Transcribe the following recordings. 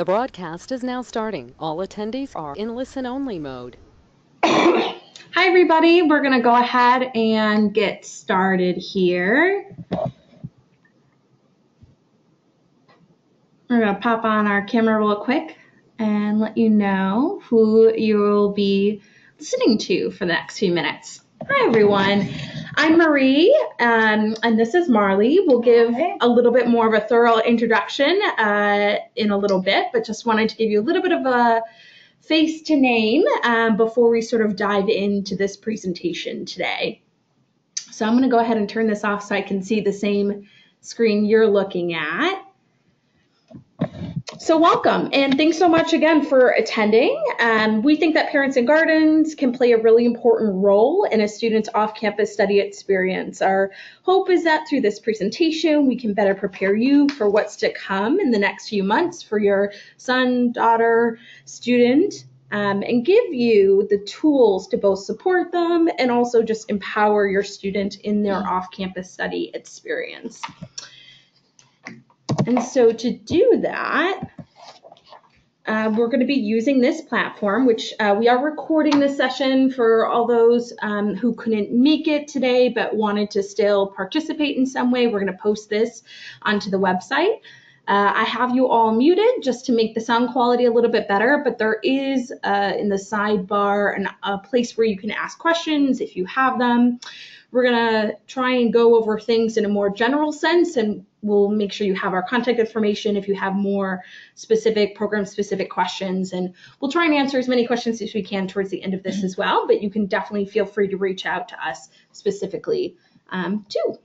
The broadcast is now starting. All attendees are in listen-only mode. Hi, everybody. We're going to go ahead and get started here. We're going to pop on our camera real quick and let you know who you'll be listening to for the next few minutes. Hi, everyone. I'm Marie, and this is Marley. We'll give a little bit more of a thorough introduction in a little bit, but just wanted to give you a little bit of a face to name before we sort of dive into this presentation today. So I'm going to go ahead and turn this off so I can see the same screen you're looking at. So welcome, and thanks so much again for attending. We think that parents and guardians can play a really important role in a student's off-campus study experience. Our hope is that through this presentation, we can better prepare you for what's to come in the next few months for your son, daughter, student, and give you the tools to both support them and also just empower your student in their off-campus study experience. And so to do that, we're going to be using this platform, which we are recording this session for all those who couldn't make it today but wanted to still participate in some way. We're going to post this onto the website. I have you all muted just to make the sound quality a little bit better, but there is in the sidebar a place where you can ask questions if you have them. We're going to try and go over things in a more general sense, and we'll make sure you have our contact information if you have more specific, program-specific questions. And we'll try and answer as many questions as we can towards the end of this as well, but you can definitely feel free to reach out to us specifically too.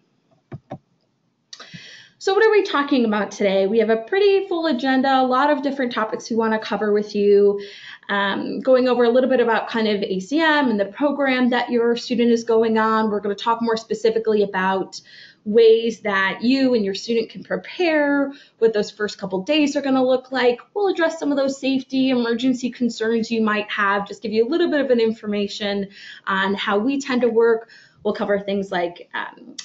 So what are we talking about today? We have a pretty full agenda, a lot of different topics we want to cover with you. Going over a little bit about kind of ACM and the program that your student is going on. We're going to talk more specifically about ways that you and your student can prepare, what those first couple days are going to look like. We'll address some of those safety, emergency concerns you might have, just give you a little bit of an information on how we tend to work. We'll cover things like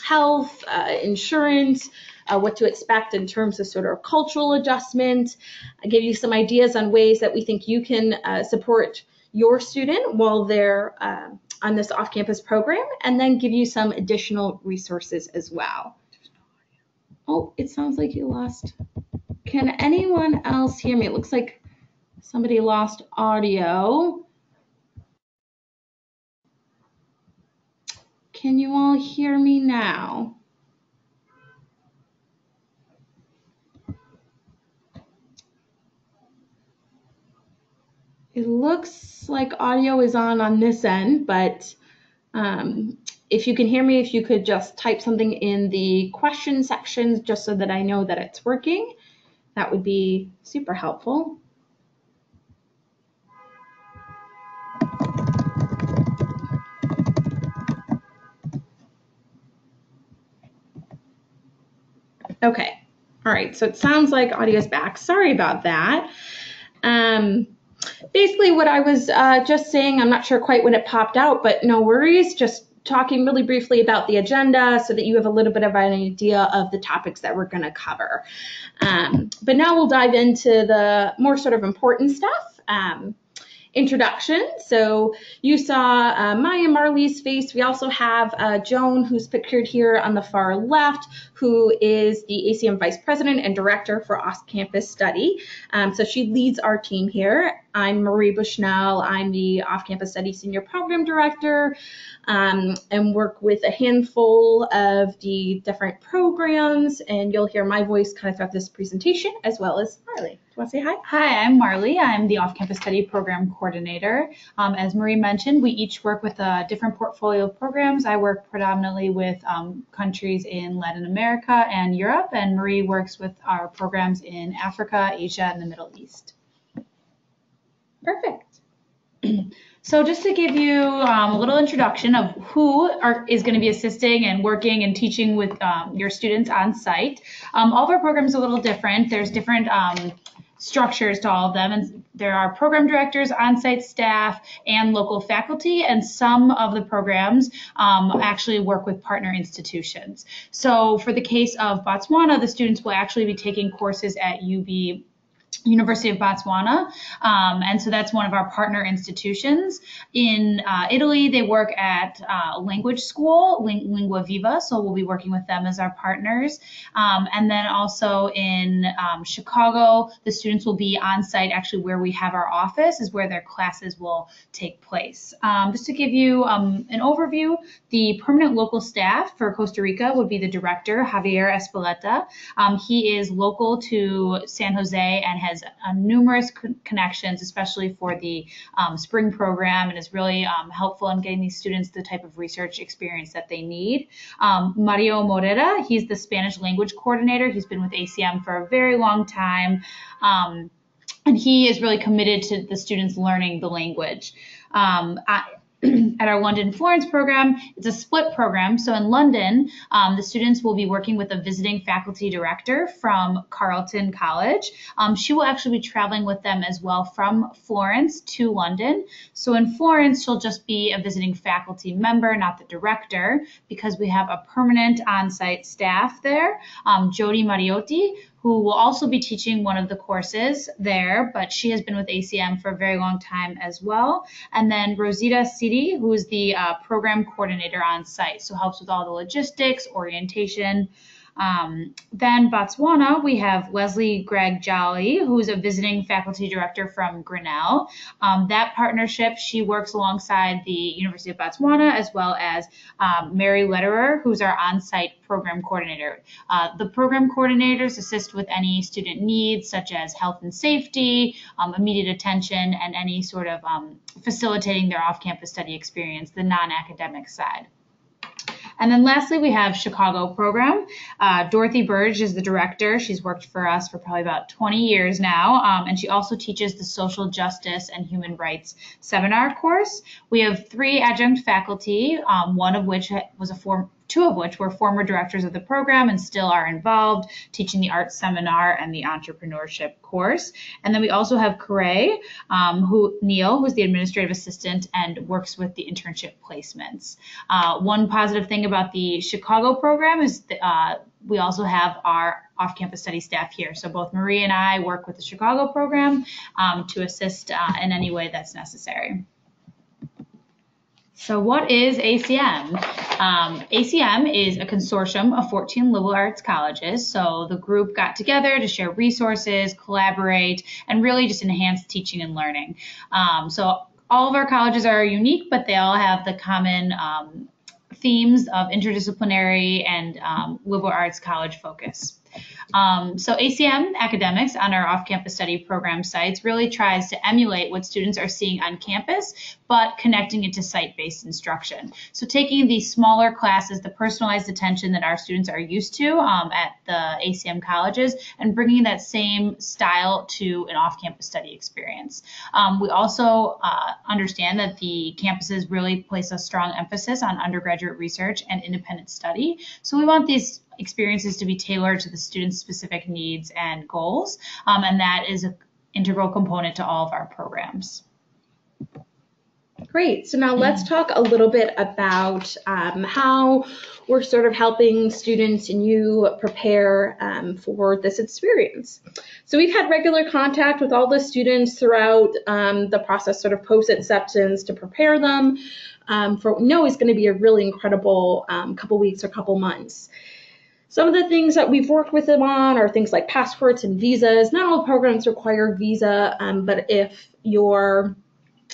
health, insurance, what to expect in terms of sort of cultural adjustment. I give you some ideas on ways that we think you can support your student while they're on this off-campus program, and then give you some additional resources as well. Oh, it sounds like you lost. Can anyone else hear me? It looks like somebody lost audio. Can you all hear me now? It looks like audio is on this end, but if you can hear me, if you could just type something in the question section just so that I know that it's working, that would be super helpful. Okay, all right, so it sounds like audio is back. Sorry about that. Basically what I was just saying, I'm not sure quite when it popped out, but no worries, just talking really briefly about the agenda so that you have a little bit of an idea of the topics that we're going to cover. But now we'll dive into the more sort of important stuff. Introduction. So you saw my and Marley's face. We also have Joan, who's pictured here on the far left, who is the ACM Vice President and Director for Off-Campus Study. So she leads our team here. I'm Marie Bushnell. I'm the Off-Campus Study Senior Program Director and work with a handful of the different programs, and you'll hear my voice kind of throughout this presentation, as well as Marley. Do you want to say hi? Hi, I'm Marley. I'm the Off-Campus Study Program Coordinator. As Marie mentioned, we each work with a different portfolio of programs. I work predominantly with countries in Latin America and Europe, and Marie works with our programs in Africa, Asia, and the Middle East. Perfect. So just to give you a little introduction of who is going to be assisting and working and teaching with your students on site. All of our programs are a little different. There's different structures to all of them, and there are program directors, on-site staff, and local faculty, and some of the programs actually work with partner institutions. So for the case of Botswana, the students will actually be taking courses at UB University of Botswana, and so that's one of our partner institutions. In Italy, they work at language school, Lingua Viva, so we'll be working with them as our partners. And then also in Chicago, the students will be on site actually where we have our office is where their classes will take place. Just to give you an overview, the permanent local staff for Costa Rica would be the director, Javier Espeleta. He is local to San Jose and has numerous connections, especially for the spring program, and is really helpful in getting these students the type of research experience that they need. Mario Morera, he's the Spanish language coordinator. He's been with ACM for a very long time, and he is really committed to the students learning the language. At our London Florence program, it's a split program. So in London, the students will be working with a visiting faculty director from Carleton College. She will actually be traveling with them as well from Florence to London. So in Florence, she'll just be a visiting faculty member, not the director, because we have a permanent on-site staff there, Jody Mariotti, who will also be teaching one of the courses there, but she has been with ACM for a very long time as well. And then Rosita Sidi, who is the program coordinator on site, so helps with all the logistics, orientation. Then Botswana, we have Leslie Gregg Jolly, who's a visiting faculty director from Grinnell. That partnership, she works alongside the University of Botswana, as well as Mary Lederer, who's our on-site program coordinator. The program coordinators assist with any student needs, such as health and safety, immediate attention, and any sort of facilitating their off-campus study experience, the non-academic side. And then lastly, we have Chicago program. Dorothy Burge is the director. She's worked for us for probably about 20 years now, and she also teaches the social justice and human rights seminar course. We have 3 adjunct faculty, one of which was two of which were former directors of the program and still are involved, teaching the arts seminar and the entrepreneurship course. And then we also have Neil, who's the administrative assistant and works with the internship placements. One positive thing about the Chicago program is we also have our off-campus study staff here. So both Marie and I work with the Chicago program to assist in any way that's necessary. So what is ACM? ACM is a consortium of 14 liberal arts colleges. So the group got together to share resources, collaborate, and really just enhance teaching and learning. So all of our colleges are unique, but they all have the common themes of interdisciplinary and liberal arts college focus. So ACM academics on our off-campus study program sites really tries to emulate what students are seeing on campus, but connecting it to site-based instruction. So taking these smaller classes, the personalized attention that our students are used to at the ACM colleges, and bringing that same style to an off-campus study experience. We also understand that the campuses really place a strong emphasis on undergraduate research and independent study. So we want these experiences to be tailored to the students' specific needs and goals, and that is an integral component to all of our programs. Great. So now let's talk a little bit about how we're sort of helping students and you prepare for this experience. So we've had regular contact with all the students throughout the process, sort of post-acceptance, to prepare them for what we know is going to be a really incredible couple weeks or couple months. Some of the things that we've worked with them on are things like passports and visas. Not all programs require a visa, but if your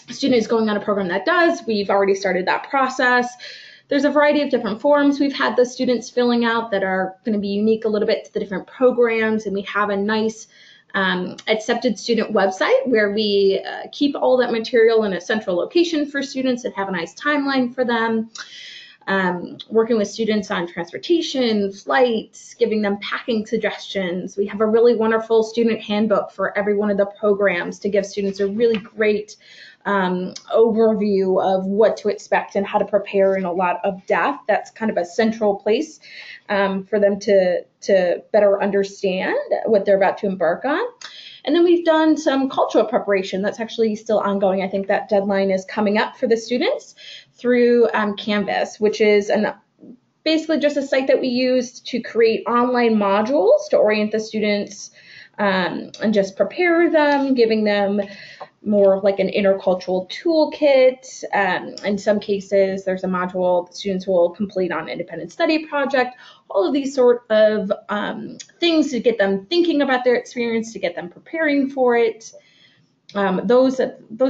student is going on a program that does, we've already started that process. There's a variety of different forms we've had the students filling out that are going to be unique a little bit to the different programs, and we have a nice accepted student website where we keep all that material in a central location for students and have a nice timeline for them. Working with students on transportation, flights, giving them packing suggestions. We have a really wonderful student handbook for every one of the programs to give students a really great overview of what to expect and how to prepare in a lot of depth. That's kind of a central place for them to better understand what they're about to embark on. And then we've done some cultural preparation that's actually still ongoing. I think that deadline is coming up for the students through Canvas, which is basically just a site that we used to create online modules to orient the students and just prepare them, giving them more of like an intercultural toolkit. In some cases, there's a module the students will complete on independent study project, all of these sort of things to get them thinking about their experience, to get them preparing for it. Those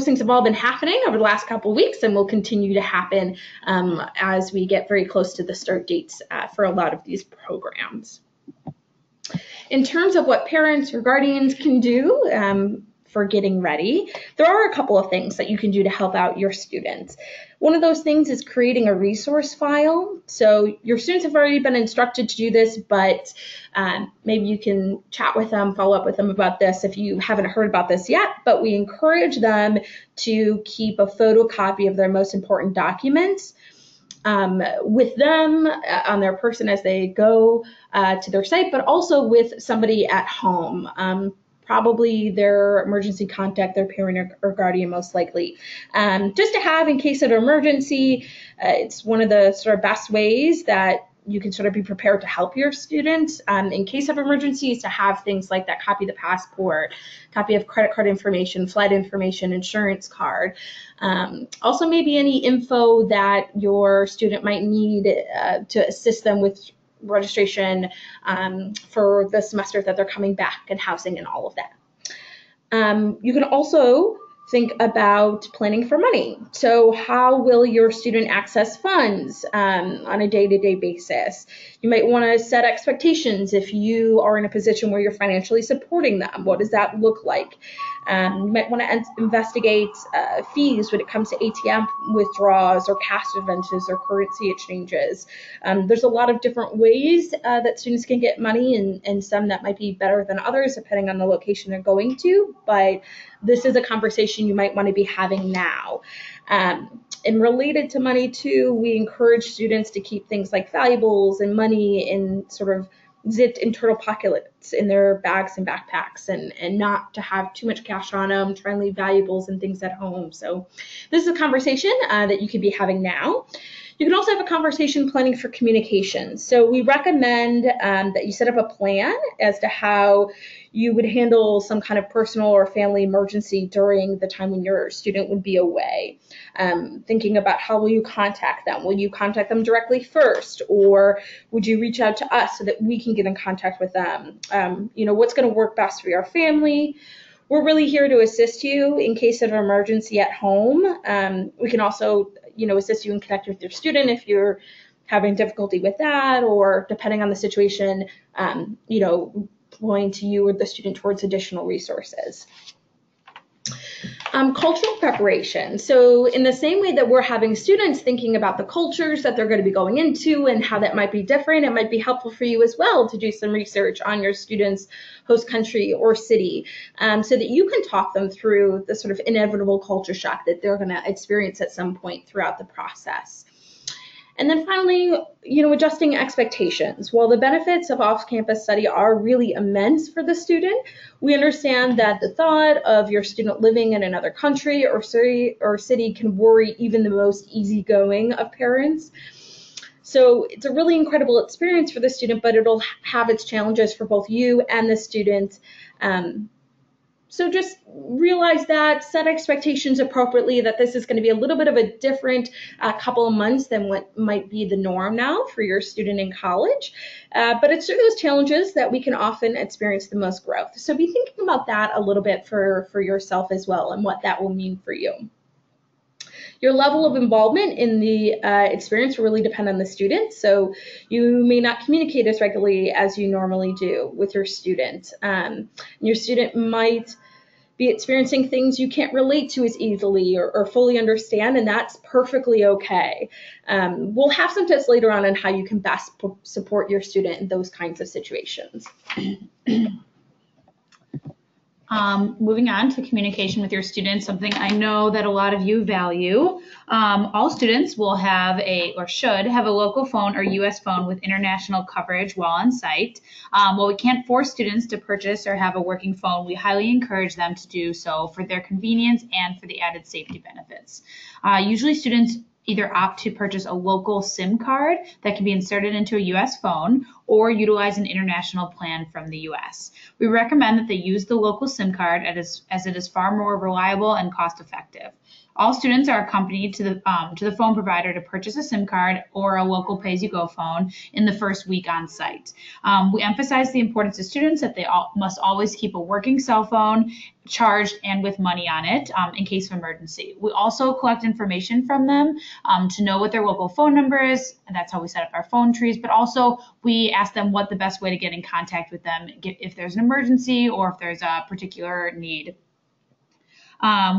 things have all been happening over the last couple of weeks and will continue to happen as we get very close to the start dates for a lot of these programs. In terms of what parents or guardians can do for getting ready, there are a couple of things that you can do to help out your students. One of those things is creating a resource file. So your students have already been instructed to do this, but maybe you can chat with them, follow up with them about this if you haven't heard about this yet. But we encourage them to keep a photocopy of their most important documents with them on their person as they go to their site, but also with somebody at home. Probably their emergency contact, their parent or guardian most likely. Just to have in case of an emergency, it's one of the sort of best ways that you can sort of be prepared to help your students in case of emergencies, to have things like that: copy of the passport, copy of credit card information, flight information, insurance card. Also maybe any info that your student might need to assist them with registration for the semester that they're coming back, and housing and all of that. You can also think about planning for money. So how will your student access funds on a day-to-day basis? You might want to set expectations if you are in a position where you're financially supporting them. What does that look like? You might want to investigate fees when it comes to ATM withdrawals or cash advances or currency exchanges. There's a lot of different ways that students can get money, and some that might be better than others depending on the location they're going to, but this is a conversation you might want to be having now. And related to money too, we encourage students to keep things like valuables and money in sort of zipped internal pockets in their bags and backpacks, and not to have too much cash on them, try and leave valuables and things at home. So this is a conversation that you could be having now. You can also have a conversation planning for communication. So we recommend that you set up a plan as to how you would handle some kind of personal or family emergency during the time when your student would be away. Thinking about how will you contact them? Will you contact them directly first, or would you reach out to us so that we can get in contact with them? What's going to work best for your family? We're really here to assist you in case of an emergency at home. We can also, assist you and connect with your student if you're having difficulty with that, or depending on the situation, point to you or the student towards additional resources. Cultural preparation. So in the same way that we're having students thinking about the cultures that they're going to be going into and how that might be different, it might be helpful for you as well to do some research on your students' host country or city, so that you can talk them through the sort of inevitable culture shock that they're going to experience at some point throughout the process. And then finally, adjusting expectations. While the benefits of off-campus study are really immense for the student, we understand that the thought of your student living in another country or city can worry even the most easygoing of parents. So it's a really incredible experience for the student, but it'll have its challenges for both you and the student. So just realize that, set expectations appropriately, that this is going to be a little bit of a different couple of months than what might be the norm now for your student in college. But it's through those challenges that we can often experience the most growth. So be thinking about that a little bit for yourself as well, and what that will mean for you. Your level of involvement in the experience will really depend on the student, so you may not communicate as regularly as you normally do with your student. Your student might be experiencing things you can't relate to as easily or fully understand, and that's perfectly okay. We'll have some tips later on how you can best support your student in those kinds of situations. Moving on to communication with your students, something I know that a lot of you value. All students will have should have a local phone or US phone with international coverage while on site. While we can't force students to purchase or have a working phone, we highly encourage them to do so for their convenience and for the added safety benefits. Usually students either opt to purchase a local SIM card that can be inserted into a US phone, or utilize an international plan from the US. We recommend that they use the local SIM card as it is far more reliable and cost effective. All students are accompanied to the phone provider to purchase a SIM card or a local pay-as-you-go phone in the first week on site. We emphasize the importance to students that they must always keep a working cell phone charged and with money on it in case of emergency. We also collect information from them to know what their local phone number is, and that's how we set up our phone trees, but also we ask them what the best way to get in contact with them if there's an emergency or if there's a particular need.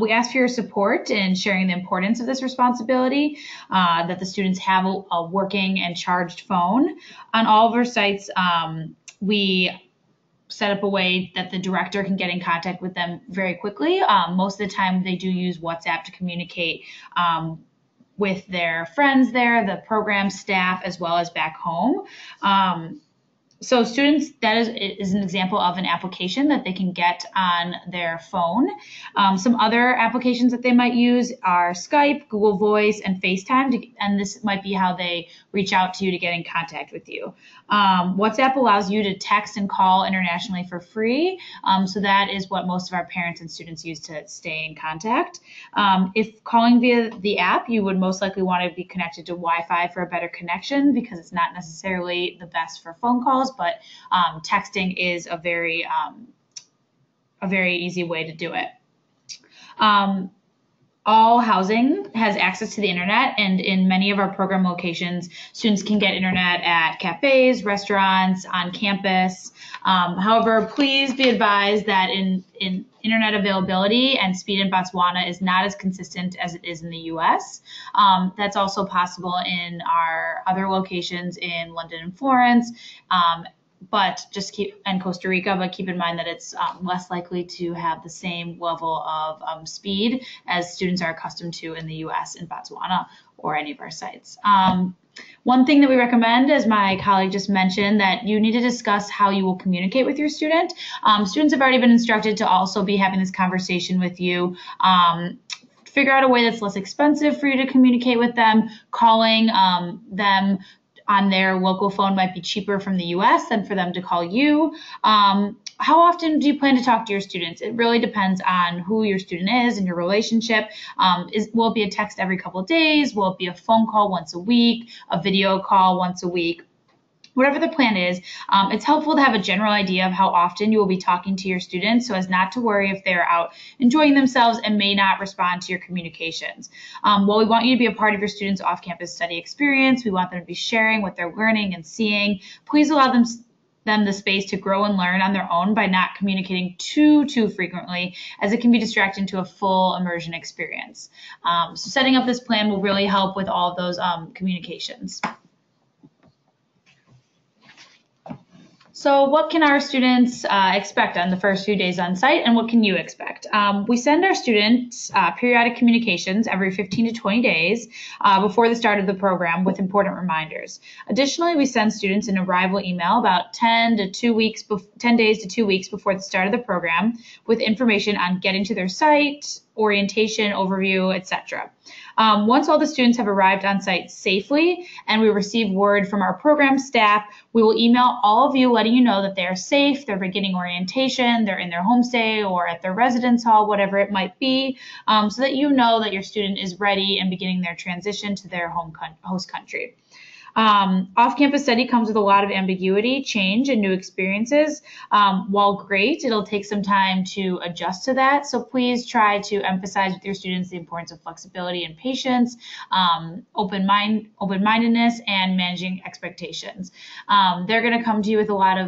We ask for your support in sharing the importance of this responsibility, that the students have a working and charged phone. On all of our sites, we set up a way that the director can get in contact with them very quickly. Most of the time, they do use WhatsApp to communicate with their friends there, the program staff, as well as back home. So students, that is an example of an application that they can get on their phone. Some other applications that they might use are Skype, Google Voice, and FaceTime, and this might be how they reach out to you to get in contact with you. WhatsApp allows you to text and call internationally for free, so that is what most of our parents and students use to stay in contact. If calling via the app, you would most likely want to be connected to Wi-Fi for a better connection because it's not necessarily the best for phone calls, but texting is a very easy way to do it. All housing has access to the internet, and in many of our program locations, students can get internet at cafes, restaurants, on campus. However, please be advised that in internet availability and speed in Botswana is not as consistent as it is in the US. That's also possible in our other locations in London and Florence. But and Costa Rica, but keep in mind that it's less likely to have the same level of speed as students are accustomed to in the US, in Botswana, or any of our sites. One thing that we recommend, as my colleague just mentioned, that you need to discuss how you will communicate with your student. Students have already been instructed to also be having this conversation with you. Figure out a way that's less expensive for you to communicate with them. Calling them on their local phone might be cheaper from the US than for them to call you. How often do you plan to talk to your students? It really depends on who your student is and your relationship. Will it be a text every couple of days? Will it be a phone call once a week, a video call once a week? Whatever the plan is, it's helpful to have a general idea of how often you will be talking to your students so as not to worry if they're out enjoying themselves and may not respond to your communications. While we want you to be a part of your students' off-campus study experience, we want them to be sharing what they're learning and seeing. Please allow them the space to grow and learn on their own by not communicating too frequently, as it can be distracting to a full immersion experience. So setting up this plan will really help with all of those communications. So what can our students expect on the first few days on site, and what can you expect? We send our students periodic communications every 15 to 20 days before the start of the program with important reminders. Additionally, we send students an arrival email about 10 days to 2 weeks before the start of the program with information on getting to their site, orientation, overview, etc. Once all the students have arrived on site safely and we receive word from our program staff, we will email all of you letting you know that they are safe, they're beginning orientation, they're in their homestay or at their residence hall, whatever it might be, so that you know that your student is ready and beginning their transition to their host country. Off-campus study comes with a lot of ambiguity, change, and new experiences. While great, it'll take some time to adjust to that. So please try to emphasize with your students the importance of flexibility and patience, open-mindedness, and managing expectations. They're going to come to you with a lot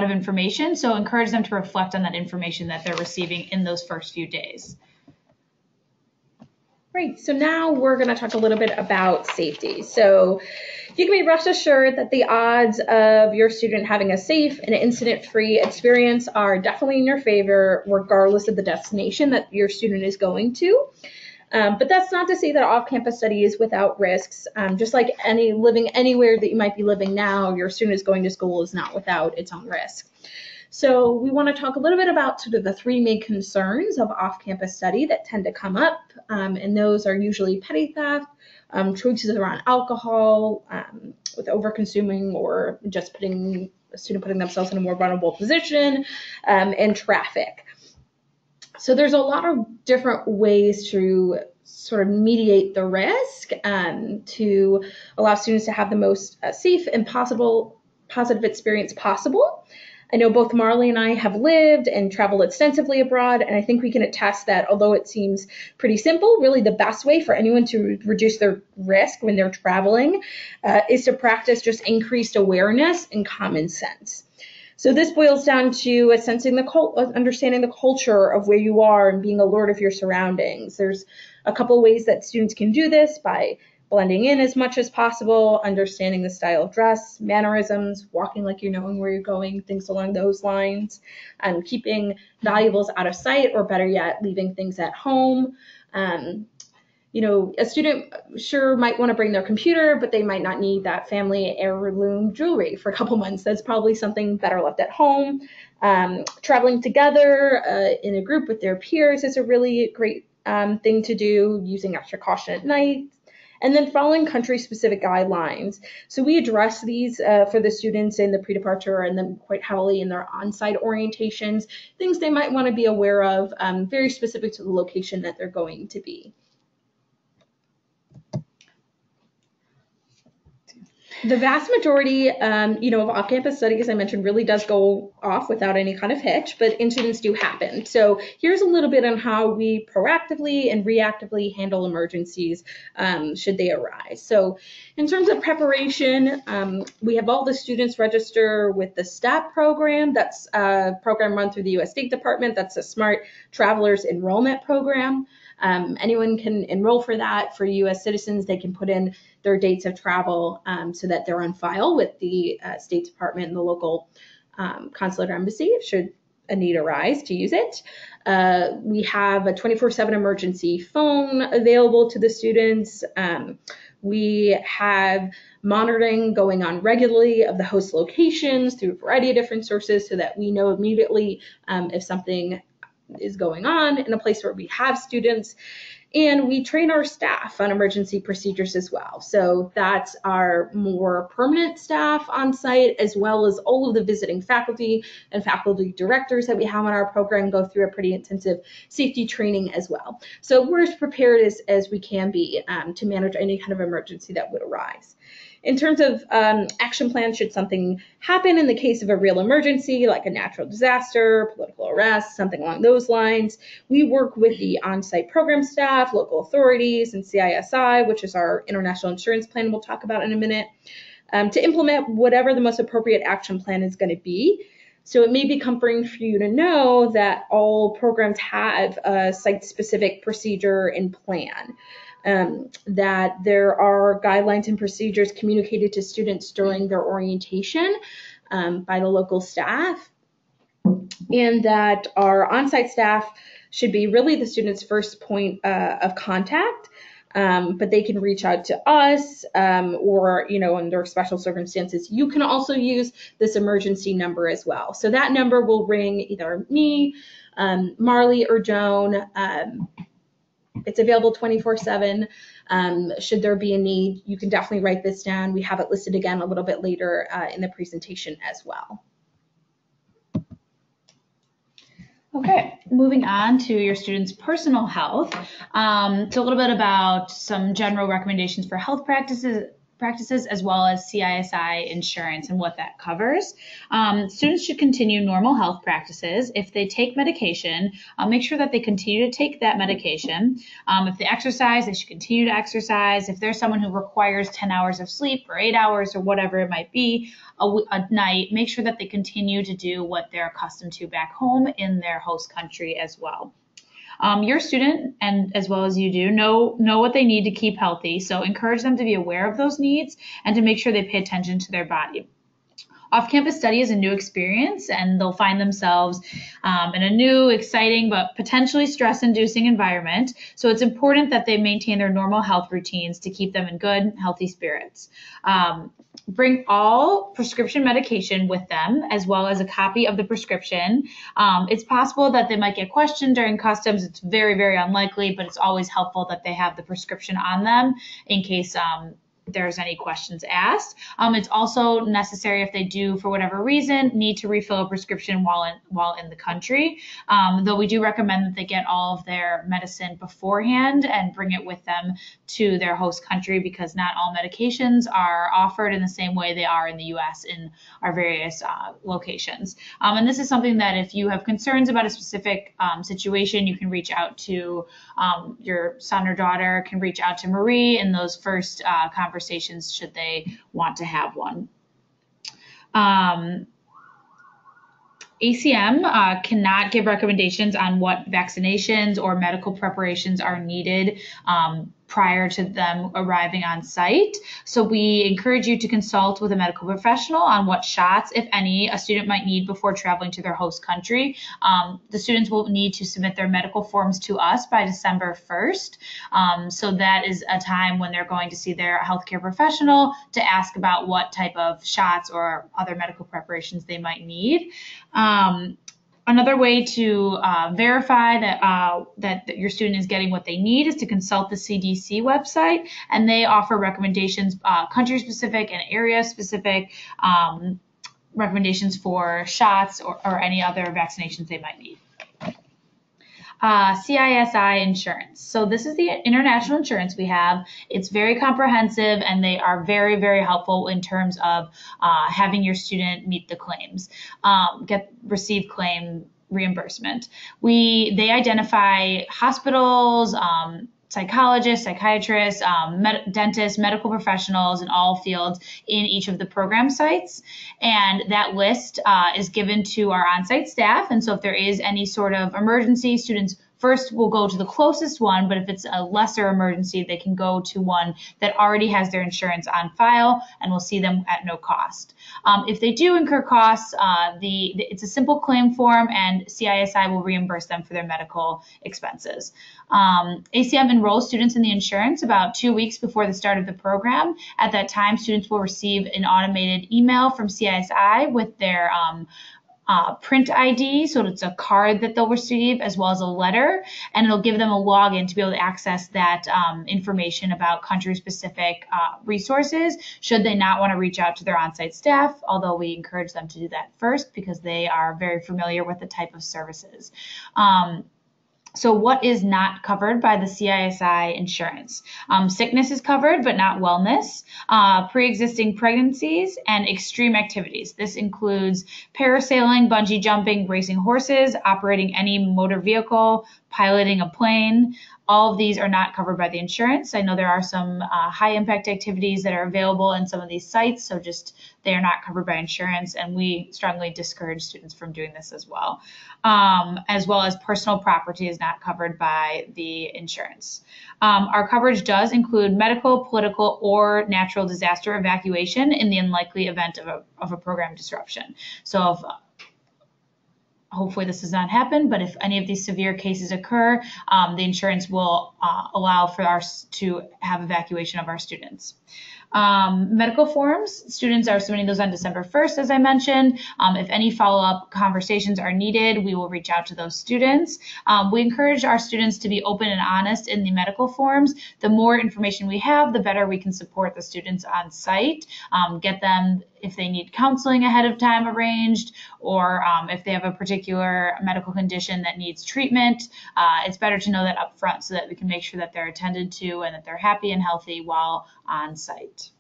of information, so encourage them to reflect on that information that they're receiving in those first few days. Great. So now we're going to talk a little bit about safety. So you can be rest assured that the odds of your student having a safe and incident-free experience are definitely in your favor, regardless of the destination that your student is going to. But that's not to say that off-campus study is without risks. Just like living anywhere that you might be living now, your student is going to school is not without its own risk. So we want to talk a little bit about sort of the three main concerns of off-campus study that tend to come up, and those are usually petty theft, choices around alcohol, with over-consuming or just putting a student putting themselves in a more vulnerable position, and traffic. So there's a lot of different ways to sort of mediate the risk, to allow students to have the most safe and positive experience possible. I know both Marley and I have lived and traveled extensively abroad, and I think we can attest that although it seems pretty simple, really the best way for anyone to reduce their risk when they're traveling is to practice just increased awareness and common sense. So this boils down to understanding the culture of where you are and being alert of your surroundings. There's a couple of ways that students can do this by blending in as much as possible, understanding the style of dress, mannerisms, walking like you're knowing where you're going, things along those lines, keeping valuables out of sight, or better yet, leaving things at home. A student sure might want to bring their computer, but they might not need that family heirloom jewelry for a couple months. That's probably something better left at home. Traveling together in a group with their peers is a really great thing to do, using extra caution at night. And then following country-specific guidelines. So we address these for the students in the pre-departure and then quite heavily in their on-site orientations, things they might want to be aware of, very specific to the location that they're going to be. The vast majority, of off-campus study, as I mentioned, really does go off without any kind of hitch, but incidents do happen. So here's a little bit on how we proactively and reactively handle emergencies should they arise. So in terms of preparation, we have all the students register with the STEP program. That's a program run through the U.S. State Department. That's a Smart Travelers Enrollment Program. Anyone can enroll for that. For U.S. citizens, they can put in their dates of travel so that they're on file with the State Department and the local consulate or embassy should a need arise to use it. We have a 24/7 emergency phone available to the students. We have monitoring going on regularly of the host locations through a variety of different sources so that we know immediately if something is going on in a place where we have students. And we train our staff on emergency procedures as well. So that's our more permanent staff on site, as well as all of the visiting faculty and faculty directors that we have on our program go through a pretty intensive safety training as well. So we're as prepared as we can be to manage any kind of emergency that would arise. In terms of action plans, should something happen in the case of a real emergency, like a natural disaster, political arrest, something along those lines, we work with the on-site program staff, local authorities, and CISI, which is our international insurance plan we'll talk about in a minute, to implement whatever the most appropriate action plan is going to be. So it may be comforting for you to know that all programs have a site-specific procedure and plan. That there are guidelines and procedures communicated to students during their orientation by the local staff, and that our on-site staff should be really the student's first point of contact, but they can reach out to us or, under special circumstances, you can also use this emergency number as well. So that number will ring either me, Marley, or Joan. It's available 24/7. Should there be a need, you can definitely write this down. We have it listed again a little bit later in the presentation as well. Okay, moving on to your students' personal health. So a little bit about some general recommendations for health practices as well as CISI insurance and what that covers. Students should continue normal health practices. If they take medication, make sure that they continue to take that medication. If they exercise, they should continue to exercise. If there's someone who requires 10 hours of sleep or 8 hours or whatever it might be a night, make sure that they continue to do what they're accustomed to back home in their host country as well. Your student, and as well as you do, know what they need to keep healthy. So encourage them to be aware of those needs and to make sure they pay attention to their body. Off-campus study is a new experience, and they'll find themselves in a new, exciting, but potentially stress-inducing environment. So it's important that they maintain their normal health routines to keep them in good, healthy spirits. Bring all prescription medication with them, as well as a copy of the prescription. It's possible that they might get questioned during customs. It's very, very unlikely, but it's always helpful that they have the prescription on them in case there's any questions asked. It's also necessary if they do, for whatever reason, need to refill a prescription while in the country. Though we do recommend that they get all of their medicine beforehand and bring it with them to their host country, because not all medications are offered in the same way they are in the U.S. in our various locations. And this is something that if you have concerns about a specific situation, you can reach out to your son or daughter, can reach out to Marie in those first conversations should they want to have one. ACM cannot give recommendations on what vaccinations or medical preparations are needed prior to them arriving on site. So we encourage you to consult with a medical professional on what shots, if any, a student might need before traveling to their host country. The students will need to submit their medical forms to us by December 1st. So that is a time when they're going to see their healthcare professional to ask about what type of shots or other medical preparations they might need. Another way to verify that your student is getting what they need is to consult the CDC website, and they offer recommendations, country-specific and area-specific recommendations for shots or any other vaccinations they might need. CISI insurance. So this is the international insurance we have. It's very comprehensive, and they are very, very helpful in terms of having your student meet the claims, receive claim reimbursement. They identify hospitals, psychologists, psychiatrists, dentists, medical professionals in all fields in each of the program sites. And that list is given to our on-site staff. And so if there is any sort of emergency, students first will go to the closest one, but if it's a lesser emergency, they can go to one that already has their insurance on file, and we'll see them at no cost. If they do incur costs, it's a simple claim form, and CISI will reimburse them for their medical expenses. ACM enrolls students in the insurance about 2 weeks before the start of the program. At that time, students will receive an automated email from CISI with their print ID, so it's a card that they'll receive, as well as a letter, and it'll give them a login to be able to access that information about country-specific resources, should they not want to reach out to their on-site staff, although we encourage them to do that first because they are very familiar with the type of services. So what is not covered by the CISI insurance? Sickness is covered, but not wellness, pre-existing pregnancies, and extreme activities. This includes parasailing, bungee jumping, racing horses, operating any motor vehicle, piloting a plane. All of these are not covered by the insurance. I know there are some high impact activities that are available in some of these sites, so just they are not covered by insurance, and we strongly discourage students from doing this as well. As well as personal property is not covered by the insurance. Our coverage does include medical, political, or natural disaster evacuation in the unlikely event of a program disruption. So if hopefully this does not happen, but if any of these severe cases occur, the insurance will allow for us to have evacuation of our students. Medical forms, students are submitting those on December 1st, as I mentioned. If any follow-up conversations are needed, we will reach out to those students. We encourage our students to be open and honest in the medical forms. The more information we have, the better we can support the students on site, get them, if they need counseling ahead of time, arranged, or if they have a particular medical condition that needs treatment. It's better to know that up front so that we can make sure that they're attended to and that they're happy and healthy while on site.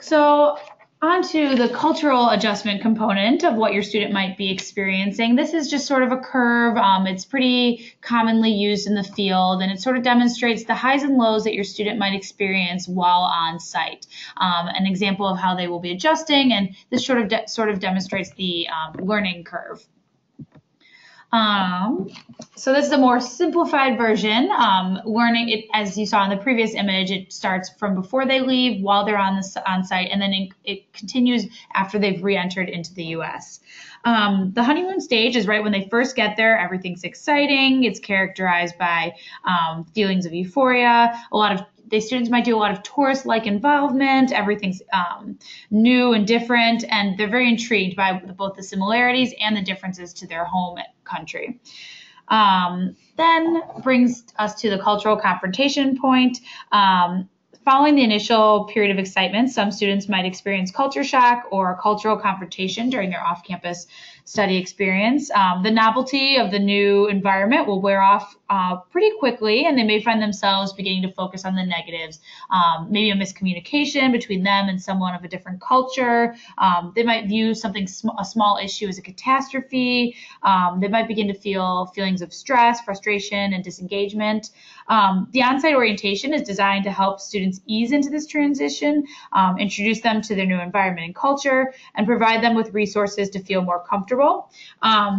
So on to the cultural adjustment component of what your student might be experiencing. This is just sort of a curve. It's pretty commonly used in the field, and it sort of demonstrates the highs and lows that your student might experience while on site. An example of how they will be adjusting, and this sort of demonstrates the learning curve. So this is a more simplified version. Learning it, as you saw in the previous image, it starts from before they leave, while they're on site, and then it continues after they've re-entered into the U.S. The honeymoon stage is right when they first get there. Everything's exciting. It's characterized by feelings of euphoria. Students might do a lot of tourist-like involvement. Everything's new and different, and they're very intrigued by both the similarities and the differences to their home country. Then brings us to the cultural confrontation point. Following the initial period of excitement, some students might experience culture shock or cultural confrontation during their off-campus study experience. The novelty of the new environment will wear off pretty quickly, and they may find themselves beginning to focus on the negatives, maybe a miscommunication between them and someone of a different culture. They might view a small issue as a catastrophe. They might begin to feel feelings of stress, frustration, and disengagement. The on-site orientation is designed to help students ease into this transition, introduce them to their new environment and culture, and provide them with resources to feel more comfortable.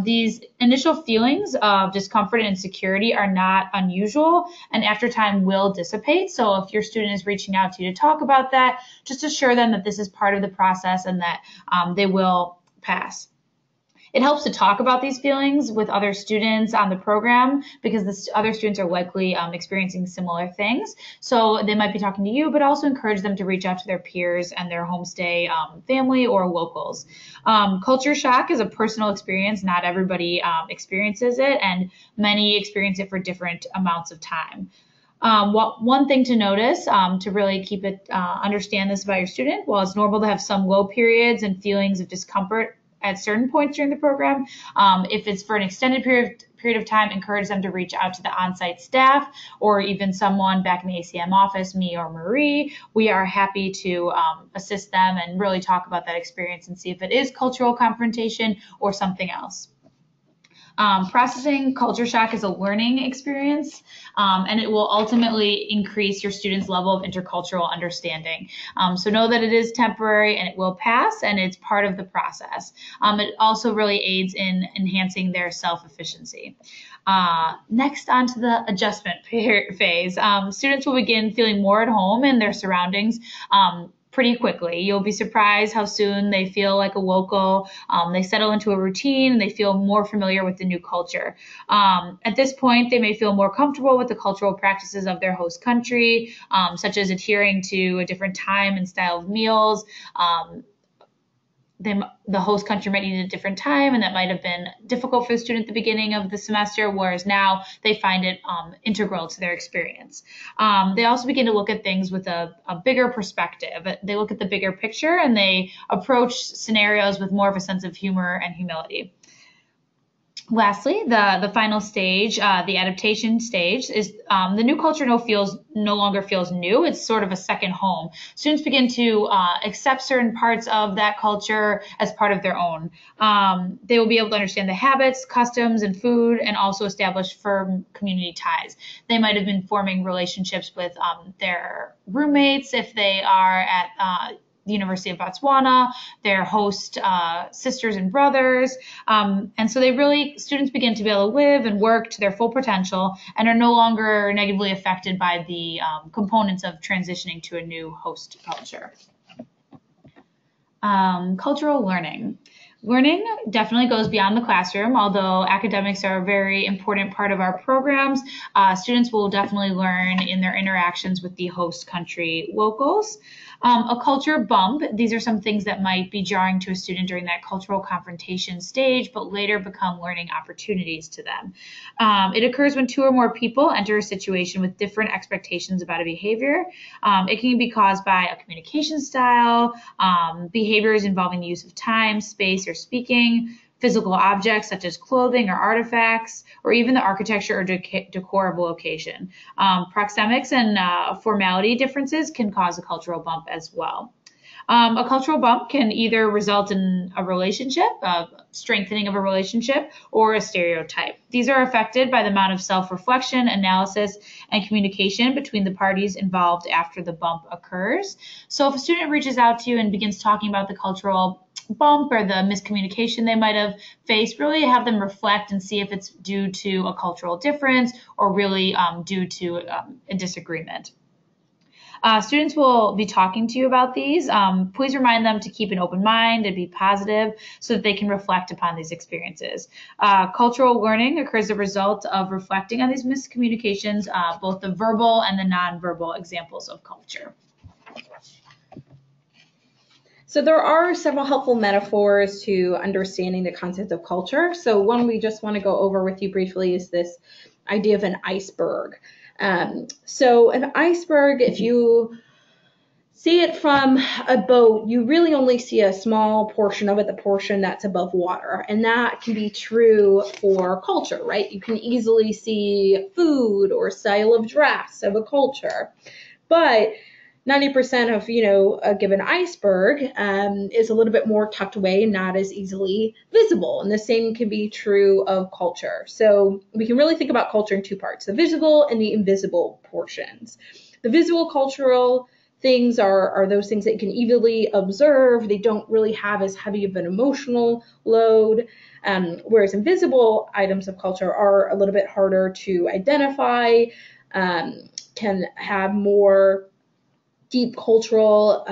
These initial feelings of discomfort and insecurity are not unusual, and after time will dissipate. So if your student is reaching out to you to talk about that, just assure them that this is part of the process and that they will pass. It helps to talk about these feelings with other students on the program because the other students are likely experiencing similar things. So they might be talking to you, but also encourage them to reach out to their peers and their homestay family or locals. Culture shock is a personal experience. Not everybody experiences it, and many experience it for different amounts of time. One thing to notice to really keep it, understand this about your student, while it's normal to have some low periods and feelings of discomfort at certain points during the program, if it's for an extended period of time, encourage them to reach out to the on-site staff or even someone back in the ACM office, me or Marie. We are happy to assist them and really talk about that experience and see if it is cultural confrontation or something else. Processing culture shock is a learning experience, and it will ultimately increase your students' level of intercultural understanding. So know that it is temporary and it will pass, and it's part of the process. It also really aids in enhancing their self-efficiency. Next, on to the adjustment phase. Students will begin feeling more at home in their surroundings pretty quickly. You'll be surprised how soon they feel like a local. They settle into a routine and they feel more familiar with the new culture. At this point, they may feel more comfortable with the cultural practices of their host country, such as adhering to a different time and style of meals. The host country might need a different time, and that might have been difficult for the student at the beginning of the semester, whereas now they find it integral to their experience. They also begin to look at things with a bigger perspective. They look at the bigger picture, and they approach scenarios with more of a sense of humor and humility. Lastly, the final stage, the adaptation stage, is the new culture no longer feels new. It's sort of a second home. Students begin to accept certain parts of that culture as part of their own. They will be able to understand the habits, customs, and food, and also establish firm community ties. They might have been forming relationships with their roommates if they are at the University of Botswana, their host sisters and brothers. And so students begin to be able to live and work to their full potential and are no longer negatively affected by the components of transitioning to a new host culture. Cultural learning. Learning definitely goes beyond the classroom. Although academics are a very important part of our programs, students will definitely learn in their interactions with the host country locals. A culture bump, these are some things that might be jarring to a student during that cultural confrontation stage, but later become learning opportunities to them. It occurs when two or more people enter a situation with different expectations about a behavior. It can be caused by a communication style, behaviors involving the use of time, space, or speaking, physical objects such as clothing or artifacts, or even the architecture or decor of a location. Proxemics and formality differences can cause a cultural bump as well. A cultural bump can either result in a relationship, strengthening of a relationship, or a stereotype. These are affected by the amount of self-reflection, analysis, and communication between the parties involved after the bump occurs. So if a student reaches out to you and begins talking about the cultural bump or the miscommunication they might have faced, really have them reflect and see if it's due to a cultural difference or really due to a disagreement. Students will be talking to you about these. Please remind them to keep an open mind and be positive so that they can reflect upon these experiences. Cultural learning occurs as a result of reflecting on these miscommunications, both the verbal and the nonverbal examples of culture. So there are several helpful metaphors to understanding the concept of culture. So one we just want to go over with you briefly is this idea of an iceberg. So an iceberg, if you see it from a boat, you really only see a small portion of it, the portion that's above water. And that can be true for culture, right? You can easily see food or style of dress of a culture. But 90% of, a given iceberg is a little bit more tucked away and not as easily visible. And the same can be true of culture. So we can really think about culture in two parts, the visible and the invisible portions. The visual cultural things are those things that you can easily observe. They don't really have as heavy of an emotional load, whereas invisible items of culture are a little bit harder to identify, can have more deep cultural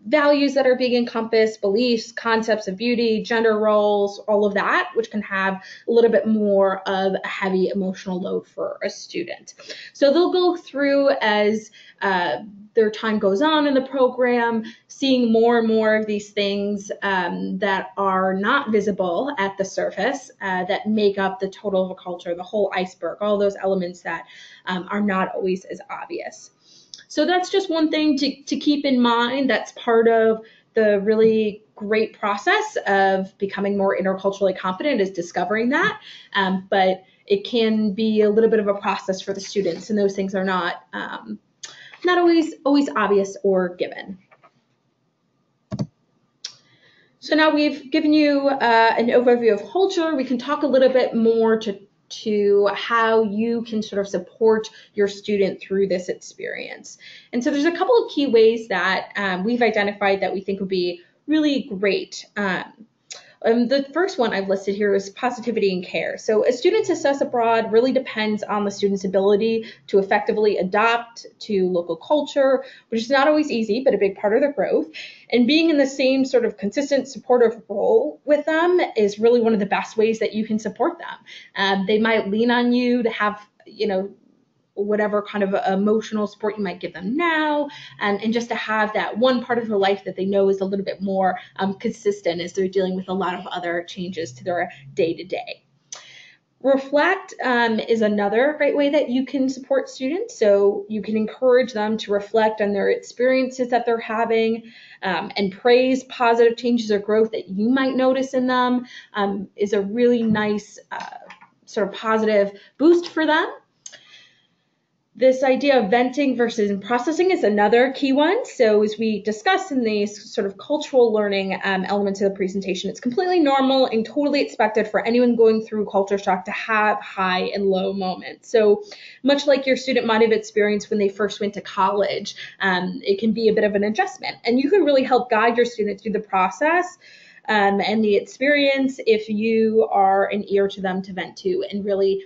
values that are being encompassed, beliefs, concepts of beauty, gender roles, all of that, which can have a little bit more of a heavy emotional load for a student. So they'll go through as their time goes on in the program, seeing more and more of these things that are not visible at the surface, that make up the total of a culture, the whole iceberg, all those elements that are not always as obvious. So that's just one thing to keep in mind. That's part of the really great process of becoming more interculturally competent, is discovering that. But it can be a little bit of a process for the students, and those things are not always obvious or given. So now we've given you an overview of culture. We can talk a little bit more to how you can sort of support your student through this experience. And so there's a couple of key ways that we've identified that we think would be really great. The first one I've listed here is positivity and care. So a student's success abroad really depends on the student's ability to effectively adapt to local culture, which is not always easy, but a big part of their growth. And being in the same sort of consistent supportive role with them is really one of the best ways that you can support them. They might lean on you to have, whatever kind of emotional support you might give them now, and just to have that one part of their life that they know is a little bit more consistent as they're dealing with a lot of other changes to their day-to-day. Reflect is another great way that you can support students. So you can encourage them to reflect on their experiences that they're having, and praise positive changes or growth that you might notice in them is a really nice sort of positive boost for them. This idea of venting versus processing is another key one. So as we discussed in these sort of cultural learning elements of the presentation, it's completely normal and totally expected for anyone going through culture shock to have high and low moments. So much like your student might have experienced when they first went to college, it can be a bit of an adjustment. And you can really help guide your student through the process and the experience if you are an ear to them to vent to, and really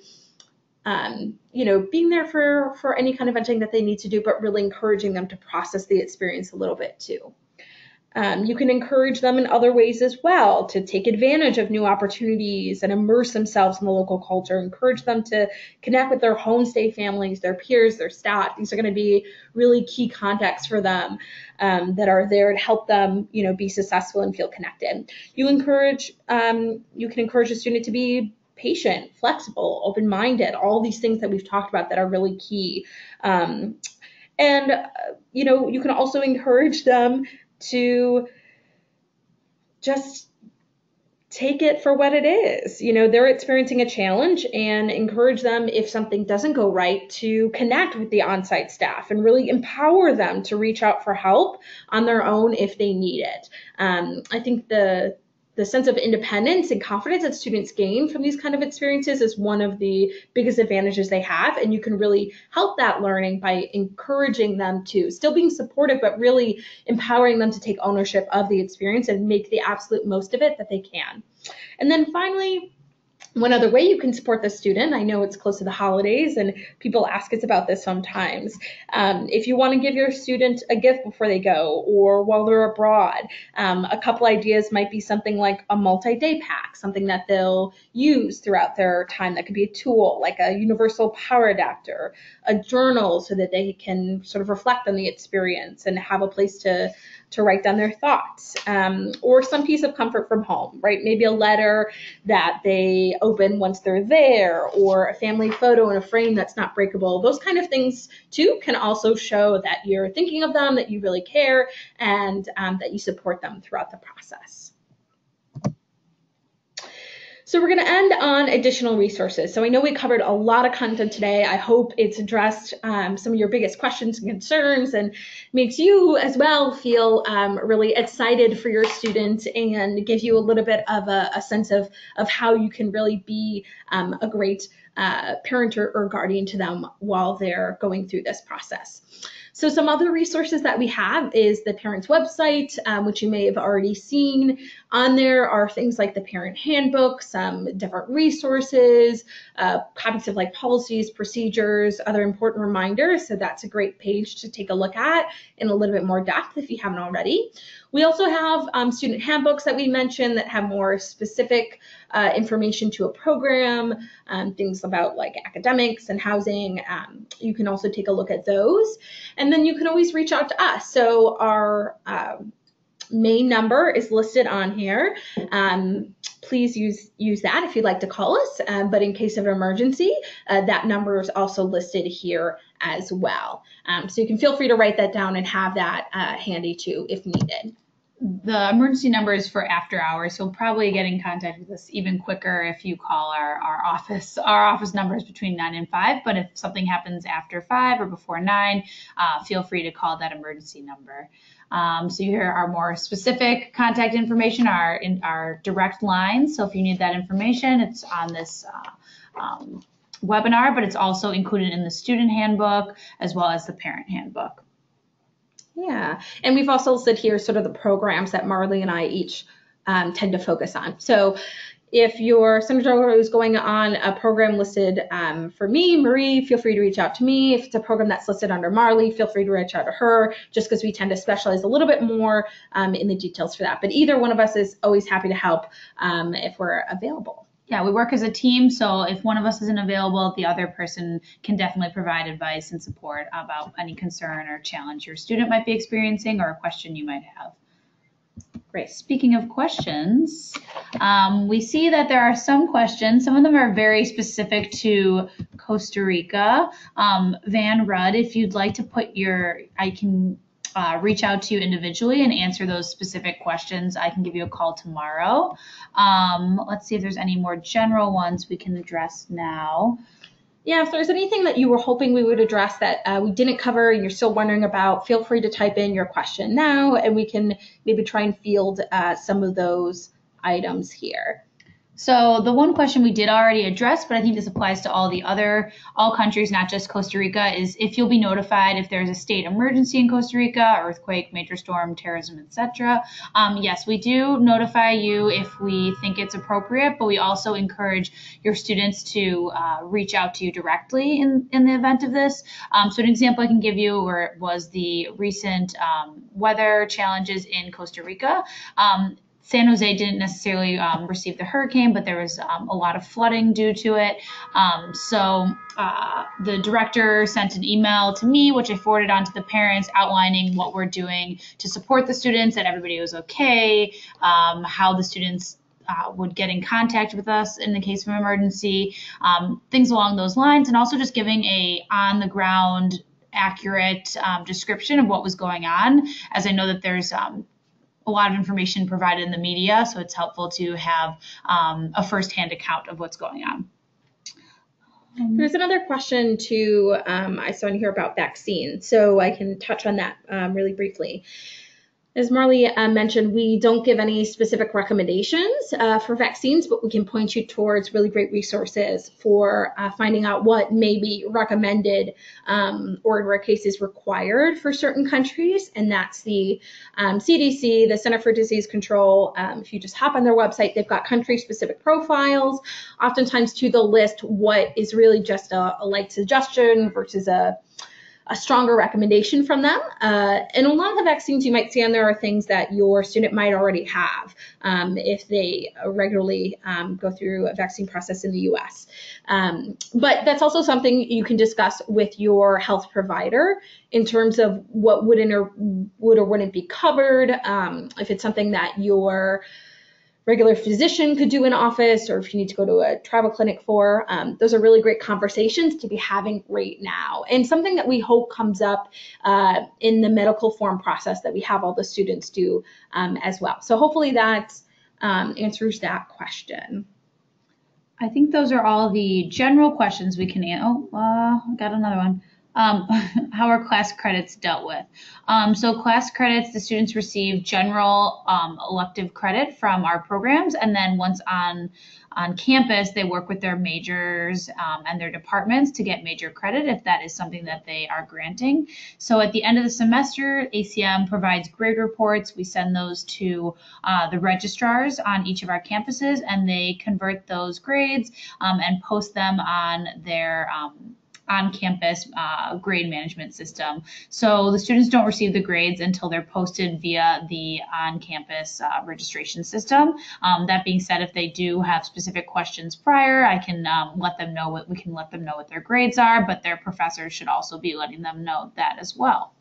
being there for any kind of venting that they need to do, but really encouraging them to process the experience a little bit too. You can encourage them in other ways as well to take advantage of new opportunities and immerse themselves in the local culture. Encourage them to connect with their homestay families, their peers, their staff. These are going to be really key contacts for them that are there to help them, be successful and feel connected. You can encourage a student to be patient, flexible, open-minded, all these things that we've talked about that are really key. You can also encourage them to just take it for what it is. They're experiencing a challenge, and encourage them, if something doesn't go right, to connect with the on-site staff and really empower them to reach out for help on their own if they need it. I think the sense of independence and confidence that students gain from these kind of experiences is one of the biggest advantages they have, and you can really help that learning by encouraging them to still being supportive, but really empowering them to take ownership of the experience and make the absolute most of it that they can. And then finally, one other way you can support the student, I know it's close to the holidays and people ask us about this sometimes. If you want to give your student a gift before they go or while they're abroad, a couple ideas might be something like a multi-day pack, something that they'll use throughout their time. That could be a tool like a universal power adapter, a journal so that they can sort of reflect on the experience and have a place to to write down their thoughts, or some piece of comfort from home, right? Maybe a letter that they open once they're there, or a family photo in a frame that's not breakable. Those kind of things too can also show that you're thinking of them, that you really care, and that you support them throughout the process. So we're going to end on additional resources. So I know we covered a lot of content today. I hope it's addressed some of your biggest questions and concerns, and makes you as well feel really excited for your students, and gives you a little bit of a sense of how you can really be a great parent or guardian to them while they're going through this process. So some other resources that we have is the parent's website, which you may have already seen. On there are things like the parent handbook, some different resources, copies of like policies, procedures, other important reminders. So that's a great page to take a look at in a little bit more depth if you haven't already. We also have student handbooks that we mentioned that have more specific information to a program, things about like academics and housing. You can also take a look at those. And then you can always reach out to us. So our main number is listed on here. Please use that if you'd like to call us. But in case of an emergency, that number is also listed here as well. So you can feel free to write that down and have that handy too if needed. The emergency number is for after hours. You'll probably get in contact with us even quicker if you call our office. Our office number is between 9 and 5, but if something happens after 5 or before 9, feel free to call that emergency number. So here are more specific contact information, our direct lines. So if you need that information, it's on this webinar, but it's also included in the student handbook as well as the parent handbook. Yeah, and we've also listed here sort of the programs that Marley and I each tend to focus on. So if your Senator is going on a program listed for me, Marie, feel free to reach out to me. If it's a program that's listed under Marley, feel free to reach out to her, just because we tend to specialize a little bit more in the details for that. But either one of us is always happy to help if we're available. Yeah, we work as a team, so if one of us isn't available, the other person can definitely provide advice and support about any concern or challenge your student might be experiencing or a question you might have. Great. Speaking of questions, we see that there are some questions. Some of them are very specific to Costa Rica. Van Rudd, if you'd like to put I can reach out to you individually and answer those specific questions. I can give you a call tomorrow. Let's see if there's any more general ones we can address now. Yeah, if there's anything that you were hoping we would address that we didn't cover and you're still wondering about, feel free to type in your question now, and we can maybe try and field some of those items here. So the one question we did already address, but I think this applies to all countries, not just Costa Rica, is if you'll be notified if there's a state emergency in Costa Rica, earthquake, major storm, terrorism, etc. Yes, we do notify you if we think it's appropriate, but we also encourage your students to reach out to you directly in the event of this. So an example I can give you was the recent weather challenges in Costa Rica. San Jose didn't necessarily receive the hurricane, but there was a lot of flooding due to it. So the director sent an email to me, which I forwarded on to the parents, outlining what we're doing to support the students, that everybody was okay, how the students would get in contact with us in the case of an emergency, things along those lines, and also just giving a on-the-ground accurate description of what was going on, as I know that there's a lot of information provided in the media, so it's helpful to have a firsthand account of what's going on. There's another question too, I saw in here about vaccines, so I can touch on that really briefly. As Marley mentioned, we don't give any specific recommendations for vaccines, but we can point you towards really great resources for finding out what may be recommended or in rare cases required for certain countries. And that's the CDC, the Center for Disease Control. If you just hop on their website, they've got country-specific profiles. Oftentimes to the list what is really just a light suggestion versus a a stronger recommendation from them. And a lot of the vaccines you might see on there are things that your student might already have if they regularly go through a vaccine process in the US. But that's also something you can discuss with your health provider in terms of what would or wouldn't be covered, if it's something that your regular physician could do in office, or if you need to go to a travel clinic for. Those are really great conversations to be having right now, and something that we hope comes up in the medical form process that we have all the students do as well. So hopefully that answers that question. I think those are all the general questions we can answer. I got another one. How are class credits dealt with? So class credits, the students receive general elective credit from our programs, and then once on campus, they work with their majors and their departments to get major credit if that is something that they are granting. So at the end of the semester, ACM provides grade reports. We send those to the registrars on each of our campuses, and they convert those grades and post them on their on-campus grade management system. So the students don't receive the grades until they're posted via the on-campus registration system. That being said, if they do have specific questions prior, I can let them know what their grades are, but their professors should also be letting them know that as well.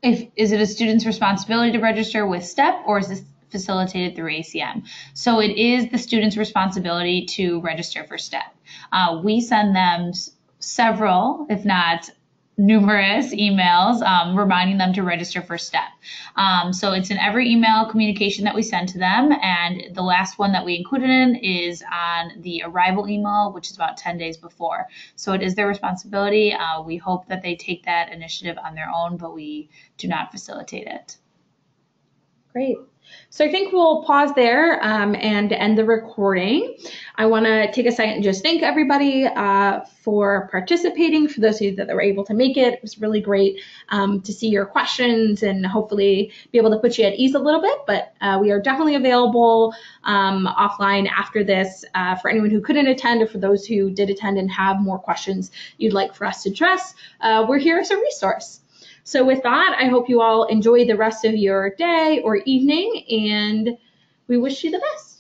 Is it a student's responsibility to register with STEP, or is this facilitated through ACM? So it is the student's responsibility to register for STEP. We send them several, if not numerous emails reminding them to register for STEP. So it's in every email communication that we send to them, and the last one that we included in is on the arrival email, which is about 10 days before. So it is their responsibility. We hope that they take that initiative on their own, but we do not facilitate it. Great. So I think we'll pause there and end the recording. I want to take a second and just thank everybody for participating. For those of you that were able to make it, it was really great to see your questions and hopefully be able to put you at ease a little bit. But we are definitely available offline after this for anyone who couldn't attend, or for those who did attend and have more questions you'd like for us to address. We're here as a resource. So with that, I hope you all enjoy the rest of your day or evening, and we wish you the best.